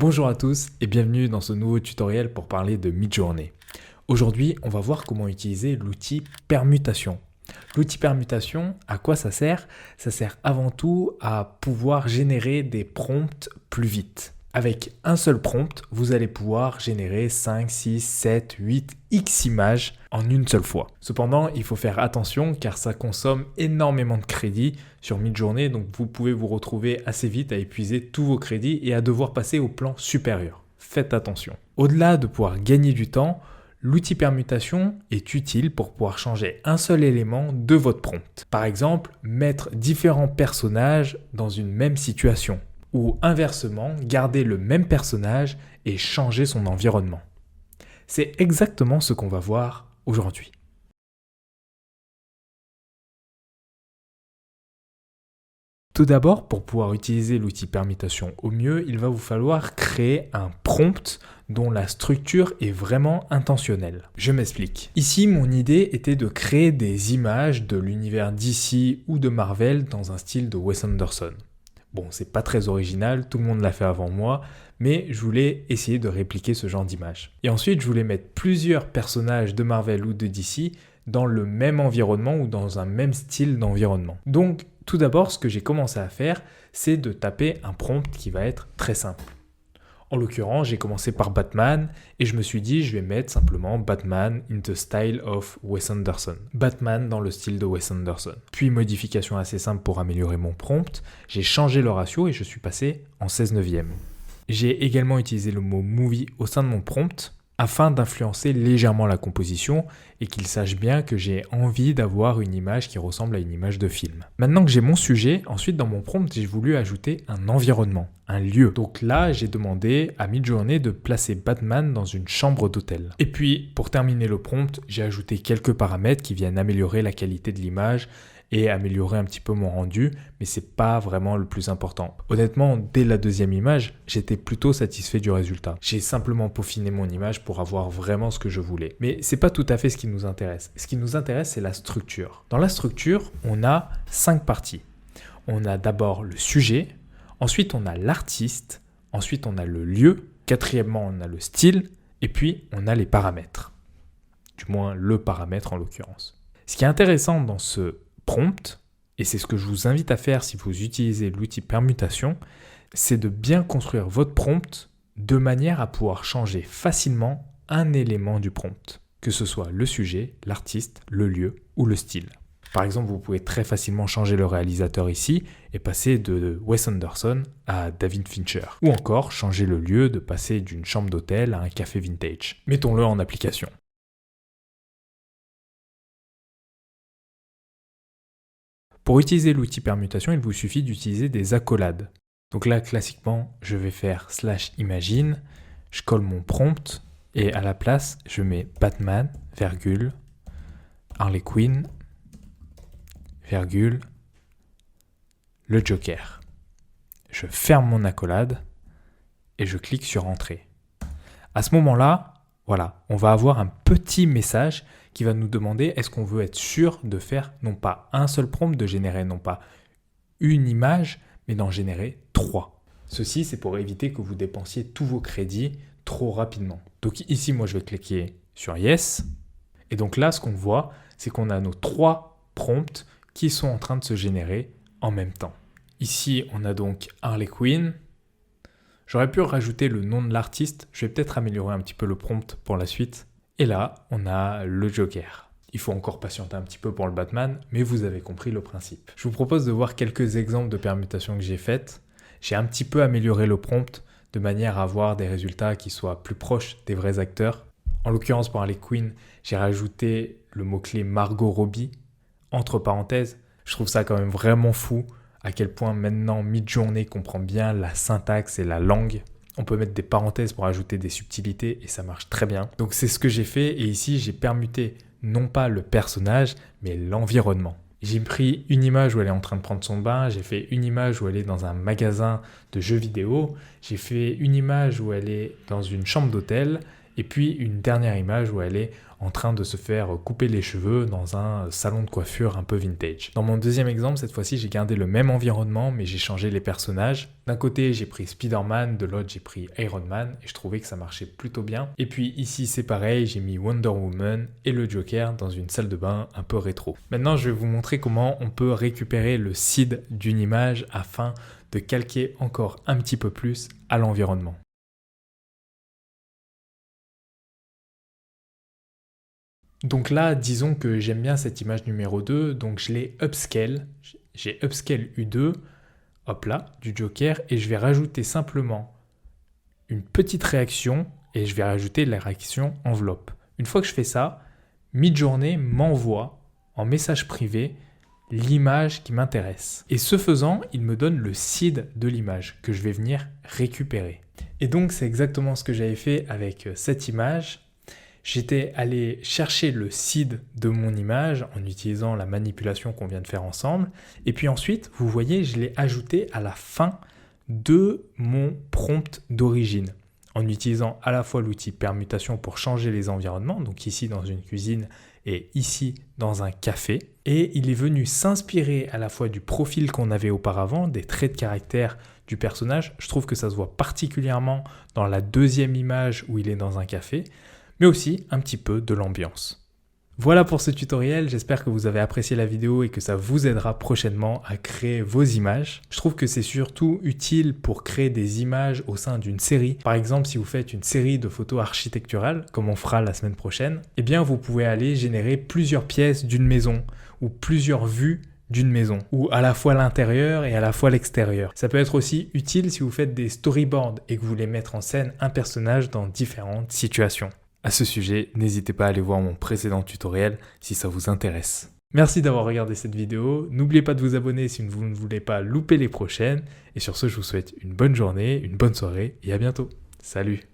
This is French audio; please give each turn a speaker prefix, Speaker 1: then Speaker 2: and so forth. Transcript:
Speaker 1: Bonjour à tous et bienvenue dans ce nouveau tutoriel pour parler de Midjourney. Aujourd'hui, on va voir comment utiliser l'outil permutation. L'outil permutation, à quoi ça sert? Ça sert avant tout à pouvoir générer des prompts plus vite. Avec un seul prompt, vous allez pouvoir générer 5, 6, 7, 8, X images en une seule fois. Cependant, il faut faire attention car ça consomme énormément de crédits sur Midjourney, donc vous pouvez vous retrouver assez vite à épuiser tous vos crédits et à devoir passer au plan supérieur. Faites attention. Au-delà de pouvoir gagner du temps, l'outil permutation est utile pour pouvoir changer un seul élément de votre prompt. Par exemple, mettre différents personnages dans une même situation. Ou inversement, garder le même personnage et changer son environnement. C'est exactement ce qu'on va voir aujourd'hui. Tout d'abord, pour pouvoir utiliser l'outil permutation au mieux, il va vous falloir créer un prompt dont la structure est vraiment intentionnelle. Je m'explique. Ici, mon idée était de créer des images de l'univers DC ou de Marvel dans un style de Wes Anderson. Bon, c'est pas très original, tout le monde l'a fait avant moi, mais je voulais essayer de répliquer ce genre d'image. Et ensuite, je voulais mettre plusieurs personnages de Marvel ou de DC dans le même environnement ou dans un même style d'environnement. Donc, tout d'abord, ce que j'ai commencé à faire, c'est de taper un prompt qui va être très simple. En l'occurrence, j'ai commencé par Batman et je me suis dit, je vais mettre simplement Batman in the style of Wes Anderson. Batman dans le style de Wes Anderson. Puis, modification assez simple pour améliorer mon prompt, j'ai changé le ratio et je suis passé en 16/9. J'ai également utilisé le mot movie au sein de mon prompt afin d'influencer légèrement la composition et qu'il sache bien que j'ai envie d'avoir une image qui ressemble à une image de film. Maintenant que j'ai mon sujet, ensuite dans mon prompt, j'ai voulu ajouter un environnement, un lieu. Donc là, j'ai demandé à Midjourney de placer Batman dans une chambre d'hôtel. Et puis, pour terminer le prompt, j'ai ajouté quelques paramètres qui viennent améliorer la qualité de l'image et améliorer un petit peu mon rendu, mais c'est pas vraiment le plus important. Honnêtement, dès la deuxième image, j'étais plutôt satisfait du résultat. J'ai simplement peaufiné mon image pour avoir vraiment ce que je voulais. Mais c'est pas tout à fait ce qui nous intéresse. Ce qui nous intéresse, c'est la structure. Dans la structure, on a 5 parties. On a d'abord le sujet, ensuite on a l'artiste, ensuite on a le lieu, quatrièmement on a le style, et puis on a les paramètres. Du moins le paramètre en l'occurrence. Ce qui est intéressant dans ce prompt, et c'est ce que je vous invite à faire si vous utilisez l'outil permutation, c'est de bien construire votre prompt de manière à pouvoir changer facilement un élément du prompt, que ce soit le sujet, l'artiste, le lieu ou le style. Par exemple, vous pouvez très facilement changer le réalisateur ici et passer de Wes Anderson à David Fincher. Ou encore changer le lieu, de passer d'une chambre d'hôtel à un café vintage. Mettons-le en application. Pour utiliser l'outil permutation, il vous suffit d'utiliser des accolades. Donc là, classiquement, je vais faire /imagine, je colle mon prompt et à la place, je mets Batman, virgule, Harley Quinn, virgule, le Joker. Je ferme mon accolade et je clique sur Entrée. À ce moment-là, voilà, on va avoir un petit message qui va nous demander est-ce qu'on veut être sûr de faire non pas un seul prompt, de générer non pas une image, mais d'en générer 3. Ceci, c'est pour éviter que vous dépensiez tous vos crédits trop rapidement. Donc ici, moi, je vais cliquer sur Yes. Et donc là, ce qu'on voit, c'est qu'on a nos 3 prompts qui sont en train de se générer en même temps. Ici, on a donc Harley Quinn. J'aurais pu rajouter le nom de l'artiste, je vais peut-être améliorer un petit peu le prompt pour la suite. Et là, on a le Joker. Il faut encore patienter un petit peu pour le Batman, mais vous avez compris le principe. Je vous propose de voir quelques exemples de permutations que j'ai faites. J'ai un petit peu amélioré le prompt de manière à avoir des résultats qui soient plus proches des vrais acteurs. En l'occurrence, pour Harley Quinn, j'ai rajouté le mot-clé Margot Robbie, entre parenthèses. Je trouve ça quand même vraiment fou à quel point maintenant Midjourney comprend bien la syntaxe et la langue. On peut mettre des parenthèses pour ajouter des subtilités et ça marche très bien. Donc c'est ce que j'ai fait et ici j'ai permuté non pas le personnage mais l'environnement. J'ai pris une image où elle est en train de prendre son bain, j'ai fait une image où elle est dans un magasin de jeux vidéo, j'ai fait une image où elle est dans une chambre d'hôtel Et puis une dernière image où elle est en train de se faire couper les cheveux dans un salon de coiffure un peu vintage. Dans mon deuxième exemple, cette fois-ci, j'ai gardé le même environnement, mais j'ai changé les personnages. D'un côté, j'ai pris Spider-Man, de l'autre, j'ai pris Iron Man, et je trouvais que ça marchait plutôt bien. Et puis ici, c'est pareil, j'ai mis Wonder Woman et le Joker dans une salle de bain un peu rétro. Maintenant, je vais vous montrer comment on peut récupérer le seed d'une image afin de calquer encore un petit peu plus à l'environnement. Donc là, disons que j'aime bien cette image numéro 2, donc je l'ai upscale. J'ai upscale U2, hop là, du Joker, et je vais rajouter simplement une petite réaction, et je vais rajouter la réaction enveloppe. Une fois que je fais ça, Midjourney m'envoie en message privé l'image qui m'intéresse. Et ce faisant, il me donne le seed de l'image que je vais venir récupérer. Et donc c'est exactement ce que j'avais fait avec cette image. J'étais allé chercher le seed de mon image en utilisant la manipulation qu'on vient de faire ensemble. Et puis ensuite, vous voyez, je l'ai ajouté à la fin de mon prompt d'origine en utilisant à la fois l'outil permutation pour changer les environnements, donc ici dans une cuisine et ici dans un café. Et il est venu s'inspirer à la fois du profil qu'on avait auparavant, des traits de caractère du personnage. Je trouve que ça se voit particulièrement dans la deuxième image où il est dans un café, mais aussi un petit peu de l'ambiance. Voilà pour ce tutoriel, j'espère que vous avez apprécié la vidéo et que ça vous aidera prochainement à créer vos images. Je trouve que c'est surtout utile pour créer des images au sein d'une série. Par exemple, si vous faites une série de photos architecturales, comme on fera la semaine prochaine, eh bien vous pouvez aller générer plusieurs pièces d'une maison ou plusieurs vues d'une maison, ou à la fois l'intérieur et à la fois l'extérieur. Ça peut être aussi utile si vous faites des storyboards et que vous voulez mettre en scène un personnage dans différentes situations. À ce sujet, n'hésitez pas à aller voir mon précédent tutoriel si ça vous intéresse. Merci d'avoir regardé cette vidéo, n'oubliez pas de vous abonner si vous ne voulez pas louper les prochaines, et sur ce je vous souhaite une bonne journée, une bonne soirée et à bientôt. Salut!